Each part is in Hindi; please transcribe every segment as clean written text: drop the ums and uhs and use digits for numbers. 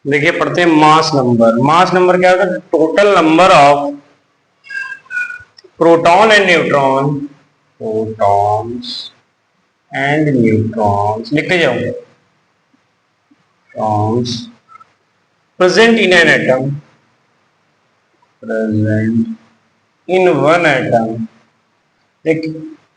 देखिए पढ़ते हैं मास नंबर। मास नंबर क्या होता है? Total number of proton and neutron, protons and neutrons, लिखते जाओ, neutrons present in an atom, present in one atom. एक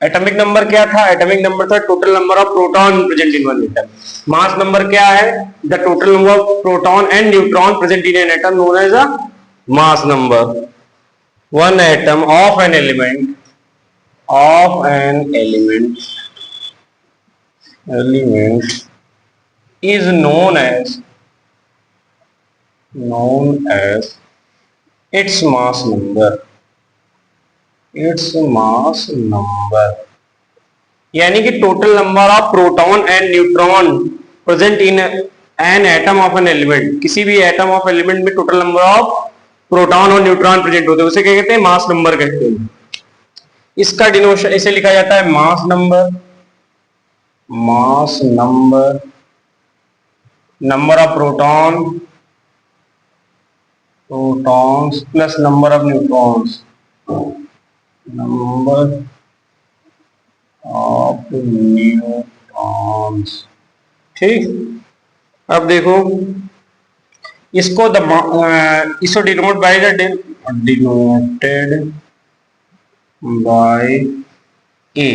एटॉमिक नंबर क्या था? एटॉमिक नंबर था total number of proton present in one atom. Mass number क्या है? The total number of proton and neutron present in an atom known as a mass number. One atom of an element, of an element is known as its mass number, its mass number। यानी कि total number of proton and neutron present in an atom of an element, किसी भी एटम ऑफ एलिमेंट में टोटल नंबर ऑफ प्रोटॉन और न्यूट्रॉन प्रेजेंट होते हैं उसे क्या कहते हैं? मास नंबर कहते हैं। इसका डिनोशन इसे लिखा जाता है mass number, mass number, number of proton, protons plus number of neutrons, number of neutrons. ठीक, अब देखो इसको इसको denote by the denoted by A,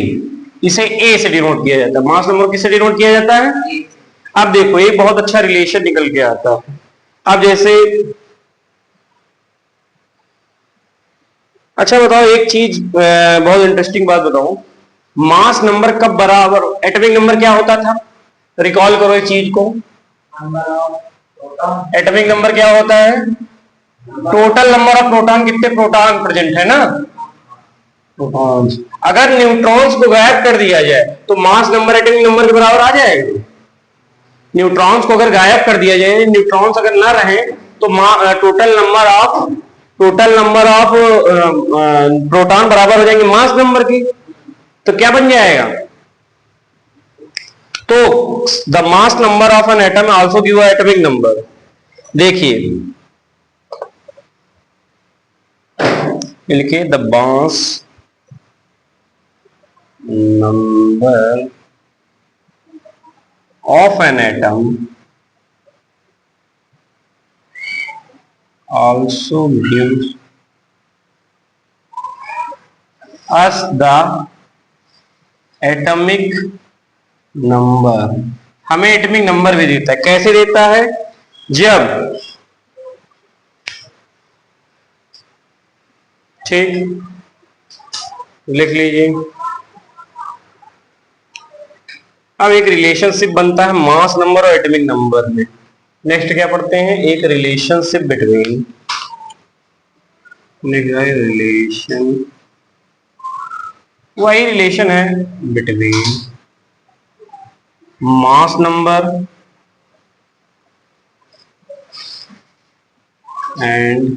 इसे ए से डिनोट किया जाता है। मास नंबर किससे डिनोट किया जाता है? अब देखो एक बहुत अच्छा रिलेशन निकल के आता है। अब जैसे अच्छा बताओ एक चीज, बहुत इंटरेस्टिंग बात बताओ, मास नंबर कब बराबर एटॉमिक नंबर क्या होता था? रिकॉल करो इस चीज को। एटॉमिक नंबर क्या होता है? टोटल नंबर ऑफ प्रोटॉन, कितने प्रोटॉन प्रेजेंट है ना, प्रोटॉन्स। अगर न्यूट्रॉन्स को गायब कर दिया जाए तो मास नंबर एटॉमिक नंबर के बराबर आ जाएगा। न्यूट्रॉन्स को अगर गायब कर दिया जाए, न्यूट्रॉन्स अगर ना रहे तो टोटल नंबर ऑफ प्रोटॉन बराबर हो जाएंगे मास नंबर की। तो क्या बन जाएगा? तो the mass number of an atom also give atomic number. देखिए लिखिए the mass number of an atom also gives us the atomic number। हमें एटॉमिक नंबर भी देता है। कैसे देता है? जब, ठीक लिख लीजिए। अब एक रिलेशनशिप बनता है मास नंबर और एटॉमिक नंबर में। नेक्स्ट क्या पढ़ते हैं? एक रिलेशनशिप बिटवीन, रिलेशन, वही रिलेशन है between mass number and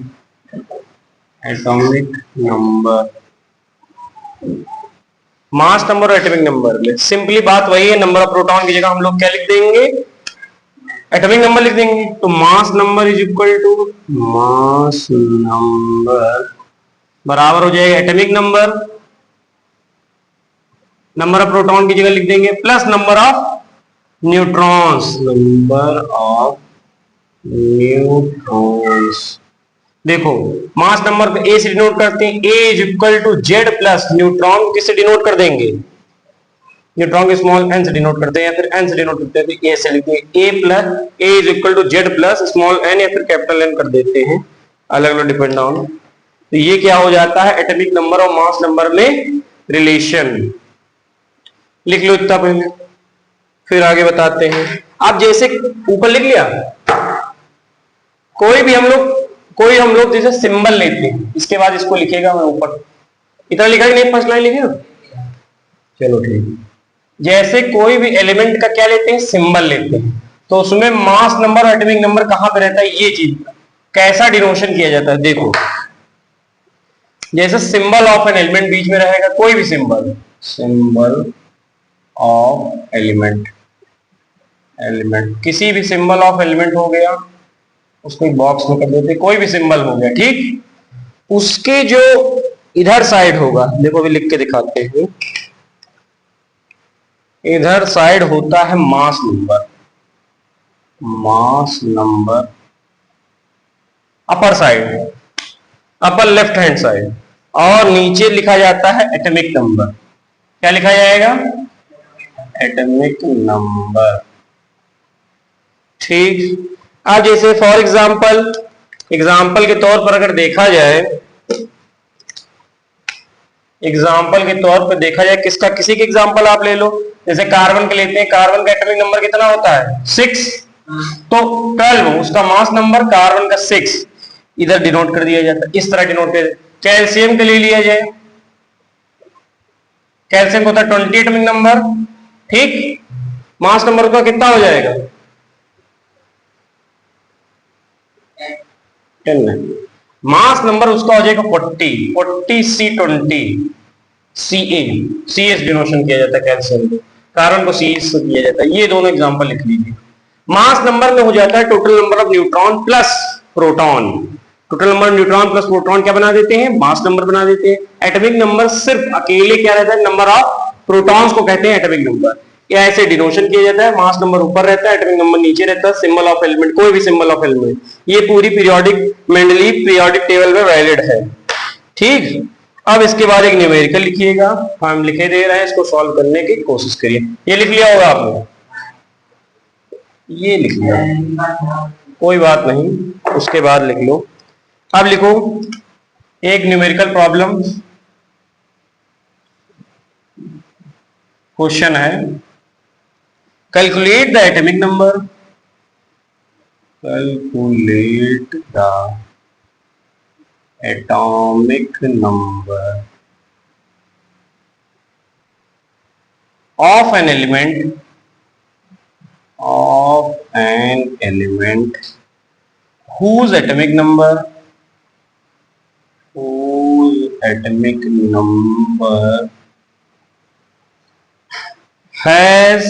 atomic number. Mass number और एटॉमिक नंबर में सिंपली बात वही है, नंबर ऑफ प्रोटॉन की जगह हम लोग क्या लिख देंगे? एटॉमिक नंबर लिख देंगे। तो mass number is equal to mass number बराबर हो जाएगा atomic number, number of proton की जगह लिख देंगे plus number of neutrons, number of neutrons. देखो मास नंबर ए से डिनोट करते हैं, A is equal to Z plus neutron किससे डिनोट कर देंगे? न्यूट्रॉन के स्मॉल एन से डिनोट करते हैं या फिर एन से डिनोट करते हैं, तो ए से लिखते हैं A plus A is equal to Z plus small N या फिर कैपिटल एन कर देते हैं, अलग अलग डिपेंड ऑन। तो ये क्या हो जाता है? एटॉमिक नंबर और मास नंबर में रिलेशन। लिख लो इतना पहले, फिर आगे बताते हैं। आप जैसे ऊपर लिख लिया, कोई हम लोग जैसे सिंबल लेते हैं, इसके बाद इसको लिखेगा मैं ऊपर, इतना लिखा कि नहीं? फर्स्ट लाइन लिखे ना? चलो ठीक है। जैसे कोई भी एलिमेंट का क्या लेते हैं? सिंबल लेते हैं, तो उसमें मास नंबर और एटॉमिक नंबर कहां पे रहता है? ये चीज कैसा डिनोशन किया जाता है देखो। जैसे सिंबल ऑफ एन एलिमेंट बीच में रहेगा, कोई भी सिंबल, सिंबल ऑफ एलिमेंट, किसी भी सिंबल ऑफ एलिमेंट हो गया, उसको एक बॉक्स में कर देते, कोई भी सिंबल हो गया, ठीक। उसके जो इधर साइड होगा, देखो अभी लिख के दिखाते हैं, इधर साइड होता है mass number, mass number upper side, upper left hand side, और नीचे लिखा जाता है एटॉमिक नंबर। क्या लिखा जाएगा? एटॉमिक नंबर, ठीक। अब जैसे फॉर एग्जांपल, एग्जांपल के तौर पर अगर देखा जाए, एग्जांपल के तौर पर देखा जाए किसका, किसी के एग्जांपल आप ले लो, जैसे कार्बन के लेते हैं, कार्बन का एटॉमिक नंबर कितना होता है? 6, तो 12, उसका मास नंबर कार्बन का 6 इधर डिनोट कर दिया जाता है, इस तरह डिनोट कर। कैल्शियम के लिए लिया जाए, कैल्शियम को होता है 20 एटॉमिक नंबर, ठीक। मास नंबर का कितना हो जाएगा? 10। मास नंबर उसका हो जाएगा 40 C20 Ca, CS डिनोशन किया जाता है कैल्शियम को, कार्बन को CS से किया जाता है। ये दोनों एग्जांपल लिख लीजिए। मास नंबर में हो जाता है total number of neutron plus proton. Total number neutron plus proton क्या बना देते हैं? मास नंबर बना देते हैं। एटॉमिक नंबर सिर्फ अकेले क्या रहता है? नंबर ऑफ प्रोटॉन्स को कहते हैं एटॉमिक नंबर। या ऐसे डिनोशन किया जाता है, मास नंबर ऊपर रहता है, एटॉमिक नंबर नीचे रहता है, सिंबल ऑफ एलिमेंट, कोई भी सिंबल ऑफ एलिमेंट। ये पूरी पीरियोडिक, मेंडलीव पीरियोडिक टेबल में वैलिड है, ठीक। अब इसके बाद एक न्यूमेरिकल लिखिएगा, हम लिखे दे रहे हैं, इसको सॉल्व करने की कोशिश करिए। ये लिख लिया होगा आपने, ये लिख लिया, कोई बात नहीं, उसके बाद लिख लो। अब लिखो एक न्यूमेरिकल प्रॉब्लम, क्वेश्चन है calculate the atomic number, calculate the atomic number of an element, of an element whose atomic number has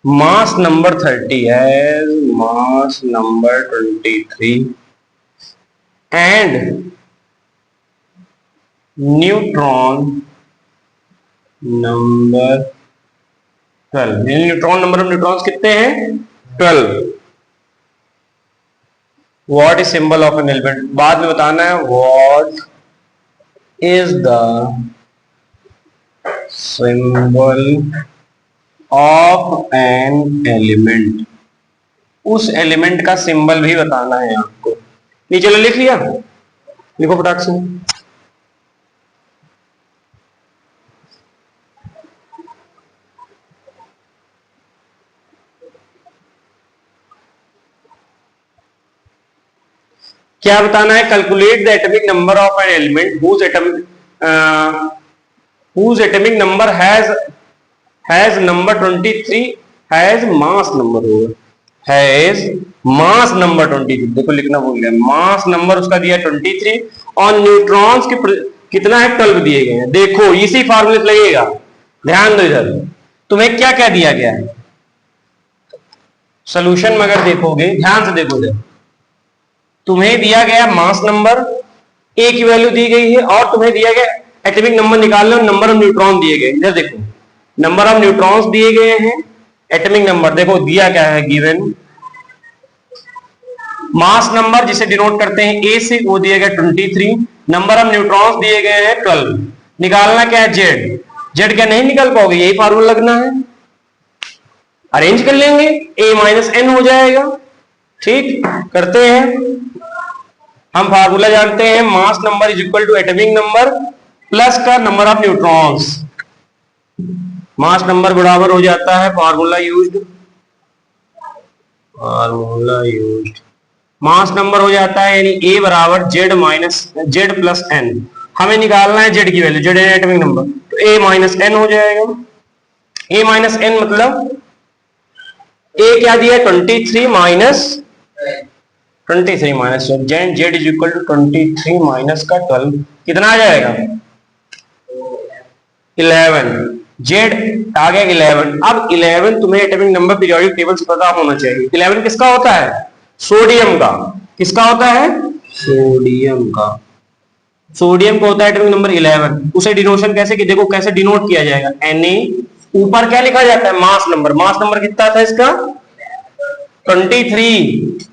mass number 30, has mass number 23 and neutron number 12। Neutron number of neutrons कितने हैं? 12। What is symbol of an element, बाद में बताना है। What is the symbol of an element, उस एलिमेंट का सिंबल भी बताना है आपको। नीचे लिख लिया, लिखो फटाक से। क्या बताना है? Calculate the atomic number of an element whose atomic number has number 23, has mass number होगा, has mass number 23। देखो लिखना भूल गया, मास नंबर उसका दिया 23 और न्यूट्रॉन्स के कितना है? 12 दिए गए हैं। देखो इसी फार्मूले से लगेगा, ध्यान दो इधर। तुम्हें क्या क्या दिया गया है सोल्यूशन में, अगर देखोगे ध्यान से देखो इधर, तुम्हें दिया गया मास नंबर, ए की वैल्यू दी गई है, और तुम्हें दिया गया एटॉमिक नंबर निकाल लो, नंबर ऑफ न्यूट्रॉन दिए गए। इधर देखो नंबर ऑफ न्यूट्रॉन्स दिए गए हैं, एटॉमिक नंबर देखो दिया क्या है गिवन, मास नंबर जिसे डिनोट करते हैं ए से, वो दिया गया 23, नंबर ऑफ न्यूट्रॉन्स दिए गए हैं 12। निकालना क्या है? जेड। जेड क्या नहीं निकाल पाओगे? यही फार्मूला लगना है, अरेंज कर लेंगे, ए माइनस एन हो जाएगा, ठीक। करते हैं, हम फार्मूला जानते हैं, mass number is equal to atomic number plus का number of neutrons. Mass number बराबर हो जाता है फार्मूला यूज्ड, मास नंबर हो जाता है यानी ए बराबर Z minus Z plus N. हमें निकालना है जेड की वैल्यू, जेड है एटॉमिक नंबर, तो ए माइनस एन हो जाएगा। ए माइनस एन मतलब ए क्या दिया? 23 minus 23 minus Z is equal to 23 minus का 12, कितना आ जाएगा? 11। जेड आ गया 11। अब 11 तुम्हें एटॉमिक नंबर पीरियोडिक टेबल से पता होना चाहिए। 11 किसका होता है? सोडियम का, किसका होता है? सोडियम का। सोडियम का होता है एटॉमिक नंबर 11। उसे डिनोशन कैसे कि देखो कैसे डिनोट किया जाएगा, Na। ऊपर क्या लिखा जाता है? Mass number. मास नंबर कितना था इसका? 23।